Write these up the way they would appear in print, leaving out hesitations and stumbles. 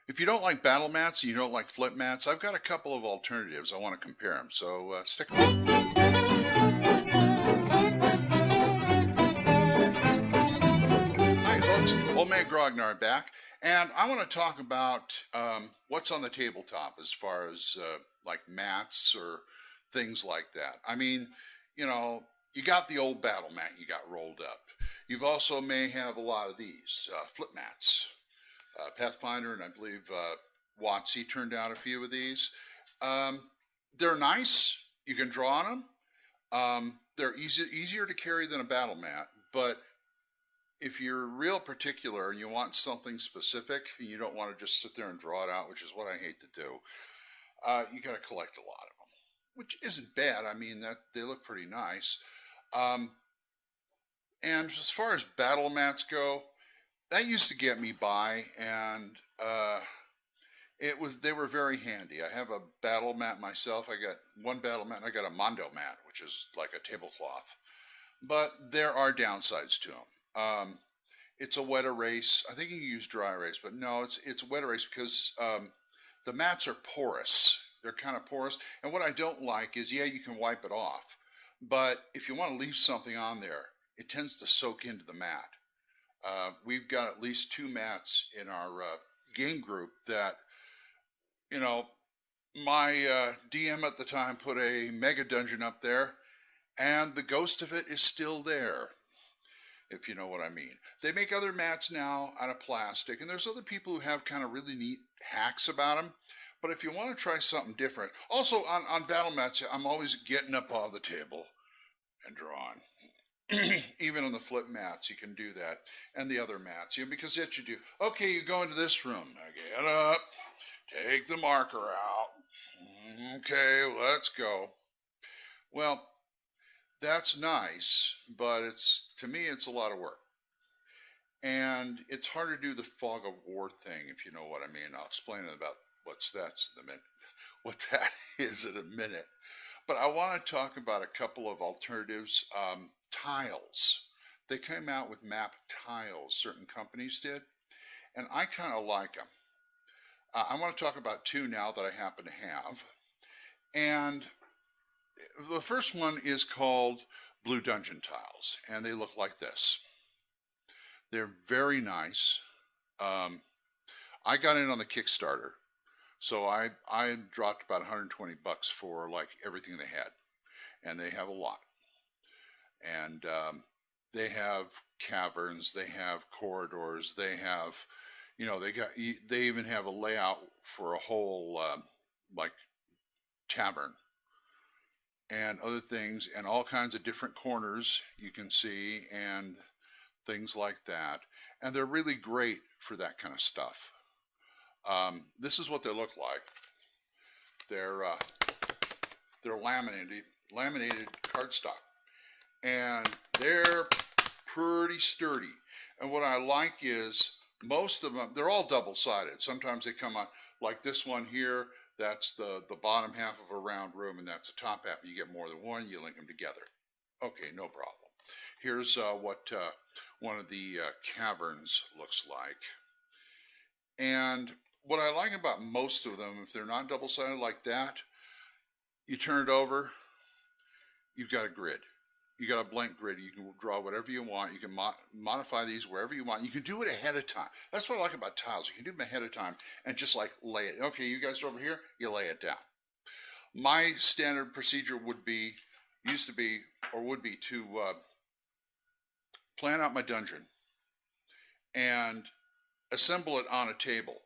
If you don't like battle mats and you don't like flip mats, I've got a couple of alternatives. I want to compare them, so stick around. Hi, folks. Old Man Grognard back, and I want to talk about what's on the tabletop as far as like mats or things like that. I mean, you got the old battle mat you got rolled up. You've also may have a lot of these flip mats. Pathfinder and I believe Watsy turned out a few of these. Um, they're nice. You can draw on them. They're easier to carry than a battle mat, but if you're real particular and you want something specific and you don't want to just sit there and draw it out, which is what I hate to do, you got to collect a lot of them, which isn't bad. I mean, that they look pretty nice. Um, and as far as battle mats go, that used to get me by, and they were very handy. I have a battle mat myself. I got one battle mat, and I got a Mondo mat, which is like a tablecloth. But there are downsides to them. It's a wet erase. I think you can use dry erase, but no, it's wet erase because the mats are porous. They're kind of porous, and what I don't like is, yeah, you can wipe it off, but if you want to leave something on there, it tends to soak into the mat. We've got at least two mats in our game group that, you know, my DM at the time put a mega dungeon up there, and the ghost of it is still there, if you know what I mean. They make other mats now out of plastic, and there's other people who have kind of really neat hacks about them. But if you want to try something different, also on battle mats, I'm always getting up off the table and drawing. Even on the flip mats, you can do that, and the other mats, because that's what you do. Okay, you go into this room. Now get up, take the marker out. Okay, let's go. Well, that's nice, but to me, it's a lot of work. And it's hard to do the fog of war thing, if you know what I mean. I'll explain about what that is in a minute. But I want to talk about a couple of alternatives. Tiles. They came out with map tiles, certain companies did, and I kind of like them. I want to talk about two now that I happen to have. And the first one is called Blue Dungeon Tiles, and they look like this. They're very nice. I got in on the Kickstarter, so I dropped about 120 bucks for like everything they had, and they have a lot. And they have caverns, they have corridors, they have, they even have a layout for a whole like tavern and other things, and all kinds of different corners you can see and things like that. And they're really great for that kind of stuff. This is what they look like. They're laminated cardstock, and they're pretty sturdy. And what I like is most of them, they're all double-sided. Sometimes they come on like this one here. That's the bottom half of a round room, and that's the top half. You get more than one, you link them together. Okay, no problem. Here's what one of the caverns looks like. And what I like about most of them, if they're not double-sided like that, you turn it over, you've got a grid. You got a blank grid. You can draw whatever you want. You can modify these wherever you want. You can do it ahead of time. That's what I like about tiles. You can do them ahead of time and just like lay it. Okay, you guys are over here, you lay it down. My standard procedure would be to plan out my dungeon and assemble it on a table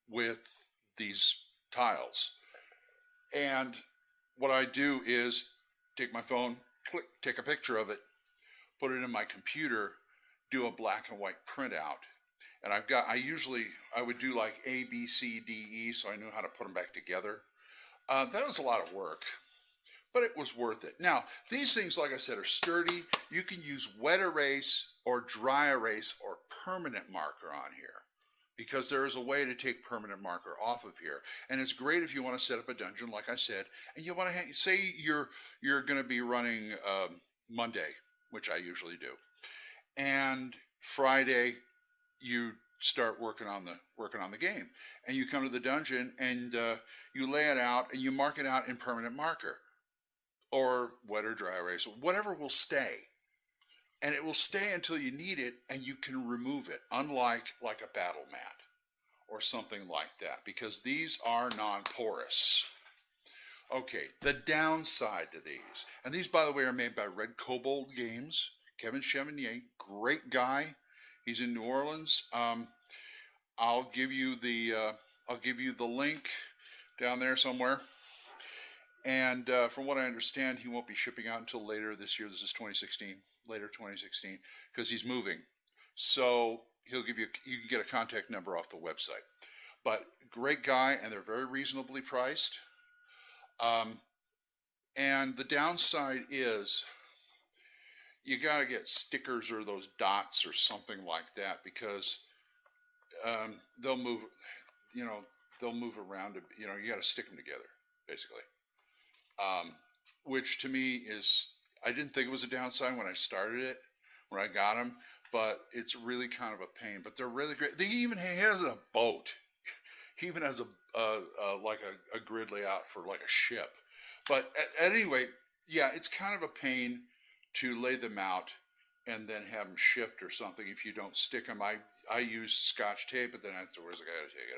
with these tiles. And what I do is take my phone, click, take a picture of it, put it in my computer, do a black and white printout. And I would do like A, B, C, D, E, so I knew how to put them back together. That was a lot of work, but it was worth it. Now, these things, like I said, are sturdy. You can use wet erase or dry erase or permanent marker on here, because there is a way to take permanent marker off of here. And it's great if you want to set up a dungeon, like I said, and you want to say you're going to be running Monday, which I usually do, and Friday you start working on the game. And you come to the dungeon and you lay it out and you mark it out in permanent marker or wet or dry erase, whatever will stay. And it will stay until you need it and you can remove it, unlike like a battle mat or something like that, because these are non-porous. Okay, the downside to these, and these, by the way, are made by Red Kobold Games. Kevin Chevigny, great guy. He's in New Orleans. I'll give you the link down there somewhere. And from what I understand, he won't be shipping out until later this year. This is 2016, later 2016, because he's moving. So you can get a contact number off the website. But great guy, and they're very reasonably priced. And the downside is you got to get stickers or those dots or something like that, because they'll move, they'll move around. You got to stick them together, basically. Which to me is, I didn't think it was a downside when I started it, when I got them, but it's really kind of a pain. But they're really great. He has a boat. He even has like a grid layout for like a ship. But at any rate, yeah, it's kind of a pain to lay them out and then have them shift or something if you don't stick them. I use Scotch tape, but then afterwards I got to take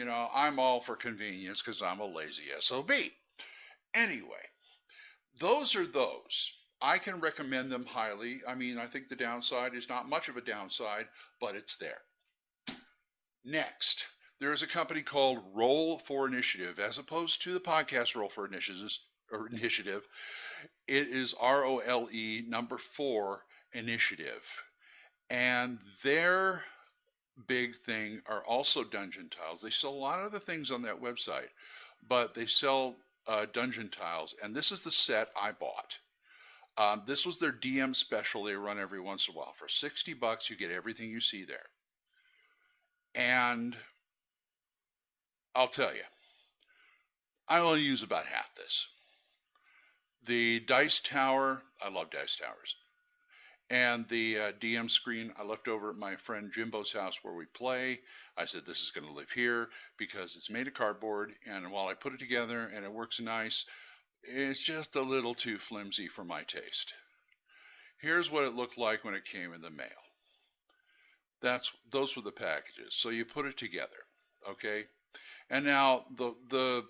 it off. I'm all for convenience because I'm a lazy SOB. Anyway, those are those. I can recommend them highly. I mean, I think the downside is not much of a downside, but it's there. Next, there is a company called Roll for Initiative, as opposed to the podcast Roll for Initiative. It is ROLE 4 Initiative. And their big thing are also dungeon tiles. They sell a lot of the things on that website, but they sell dungeon tiles. And this is the set I bought. This was their DM special they run every once in a while. For $60, you get everything you see there. And I'll tell you, I only use about half this. The dice tower, I love dice towers. And the DM screen I left over at my friend Jimbo's house where we play. I said, this is going to live here because it's made of cardboard. And while I put it together and it works nice, it's just a little too flimsy for my taste. Here's what it looked like when it came in the mail. Those were the packages. So you put it together, okay? And now the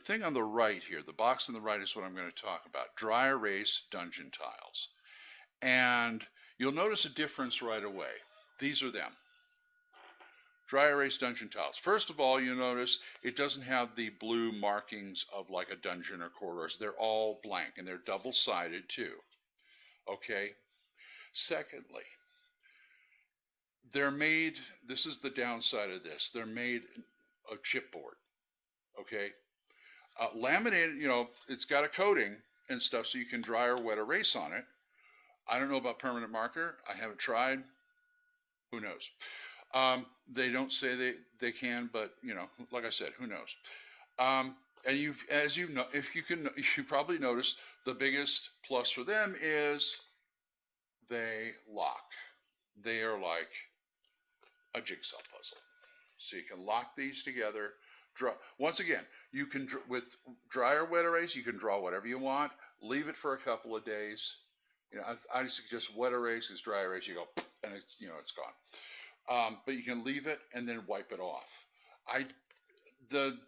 thing on the right here, the box on the right is what I'm going to talk about. Dry erase dungeon tiles. And you'll notice a difference right away. These are them. Dry erase dungeon tiles. First of all, you'll notice it doesn't have the blue markings of like a dungeon or corridors. They're all blank, and they're double-sided too. Okay? Secondly, they're made, this is the downside of this, they're made of chipboard, okay? Laminated, it's got a coating and stuff so you can dry or wet erase on it. I don't know about permanent marker. I haven't tried. Who knows? They don't say they can, but, like I said, who knows? And you probably noticed the biggest plus for them is they lock. They are like a jigsaw puzzle. So you can lock these together. Once again, you can, with dry or wet erase, you can draw whatever you want. Leave it for a couple of days. I suggest wet erase, because dry erase, you go, and it's gone. But you can leave it and then wipe it off. The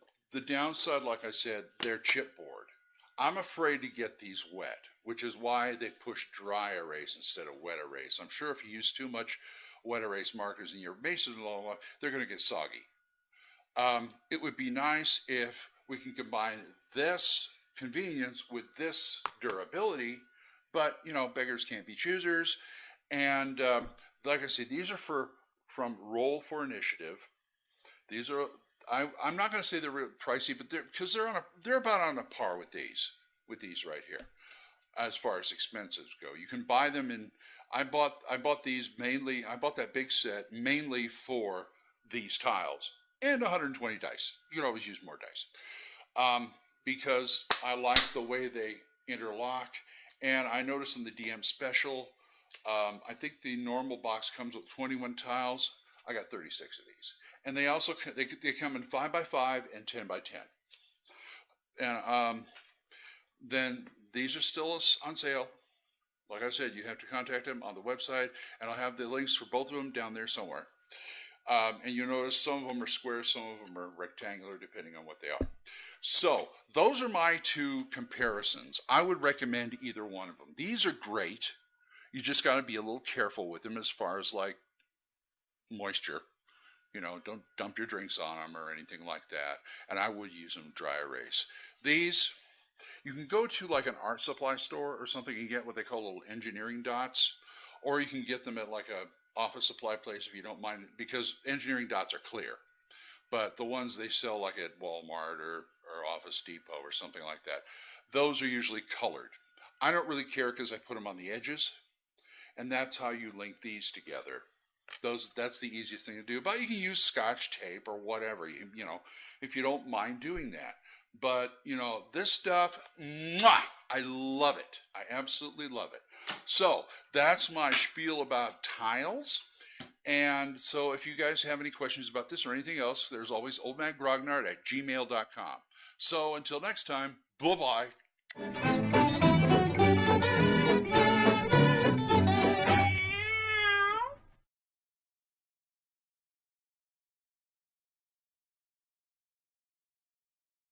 downside, like I said, they're chipboard. I'm afraid to get these wet, which is why they push dry erase instead of wet erase. I'm sure if you use too much wet erase markers in your bases, they're going to get soggy. It would be nice if we can combine this convenience with this durability, but beggars can't be choosers. And like I said, these are from Roll for Initiative. These are, I'm not going to say they're real pricey, but they're about on a par with these right here, as far as expenses go. You can buy them in. I bought these mainly. I bought that big set mainly for these tiles and 120 dice. You can always use more dice because I like the way they interlock. And I noticed in the DM special, I think the normal box comes with 21 tiles. I got 36 of these. And they also they come in 5x5 and 10x10. And then these are still on sale. Like I said, you have to contact them on the website, and I'll have the links for both of them down there somewhere. And you notice some of them are square, some of them are rectangular, depending on what they are. So those are my two comparisons. I would recommend either one of them. These are great. You just got to be a little careful with them as far as like moisture. You know, don't dump your drinks on them or anything like that. And I would use them dry erase. These, you can go to like an art supply store or something and get what they call little engineering dots, or you can get them at like a office supply place if you don't mind, because engineering dots are clear. But the ones they sell like at Walmart or Office Depot or something like that, those are usually colored. I don't really care because I put them on the edges, and that's how you link these together. That's the easiest thing to do. But you can use Scotch tape or whatever, you know, if you don't mind doing that. But, you know, this stuff, mwah, I love it. I absolutely love it. So that's my spiel about tiles. And so if you guys have any questions about this or anything else, there's always oldmangrognard@gmail.com. So until next time, bye-bye.